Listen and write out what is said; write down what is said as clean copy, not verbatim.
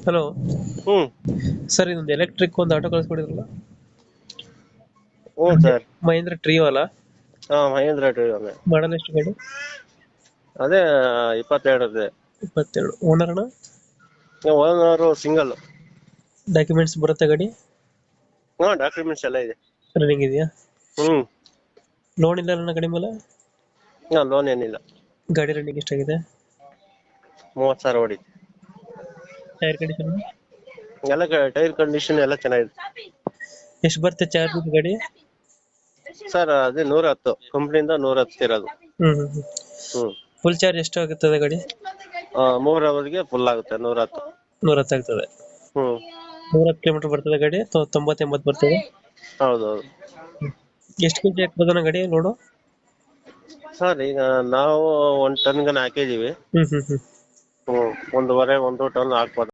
Hello ಹ್ಮ್ sir, ಇದೊಂದು electric ಒಂದು auto ಕಳಿಸ್ಕೊಡಿದ್ರಲ್ಲ, ಹ್ಞೂ ಸರ್. ಮಹೇಂದ್ರ ಟ್ರಿಯೋ ಅಲ್ಲ? ಹಾ, ಮಹೇಂದ್ರ ಟ್ರಿಯೋ. ಮಾಡಲ್ ಎಷ್ಟು ಗಾಡಿ? ಅದೇ 22 22. ಓನರ್ನ? Owner single. ಡಾಕ್ಯುಮೆಂಟ್ಸ್ ಬರುತ್ತೆ ಗಾಡಿ? ಹಾ, ಡಾಕ್ಯುಮೆಂಟ್ಸ್ ಎಲ್ಲ ಇದೆ. ರನ್ನಿಂಗ್ ಇದೆಯಾ? ಹ್ಮ್ ಲೋನ್ ಇಲ್ಲ ನನ್ನ ಗಾಡಿ ಮೇಲೆ? ಲೋನ್ ಏನಿಲ್ಲ. ಗಾಡಿ ರನ್ನಿಂಗ್ ಎಷ್ಟಾಗಿದೆ? 30,000 ಹೊಡಿ. Tyre condition? ಎಲ್ಲ ಟೈರ್ ಕಂಡೀಷನ್ ಎಲ್ಲ ಚೆನ್ನಾಗಿದೆ. ಎಷ್ಟು ಬರುತ್ತೆ ಚಾರ್ಜ್ ಗಾಡಿ? ಸರ್ ಅದೇ 110 ಕಂಪ್ನಿಯಿಂದ 110 ಇರೋದು. ಹ್ಮ್ ಫುಲ್ ಚಾರ್ಜ್ ಎಷ್ಟು ಆಗುತ್ತದೆ ಗಾಡಿ? 3 ಅವರ್ಗೆ ಫುಲ್ ಆಗುತ್ತೆ 110. 110 ಆಗ್ತದೆ. ಹ್ಮ್ 110 ಕಿಲೋಮೀಟರ್ ಬರ್ತದೆ ಗಾಡಿ? 90-80 ಬರ್ತದೆ? ಹೌದೌದು. ಎಷ್ಟು ಕೆಜಿ ಹಾಕ್ಬೋದಣ್ಣ ಗಾಡಿ ಲೋಡು? ಸರ್ ಈಗ ನಾವು 1 ಟನ್ಗೆ ಹಾಕಿದೀವಿ. ಹ್ಮ್. 1.5 1 ಟನ್ ಹಾಕ್ಬೋದು.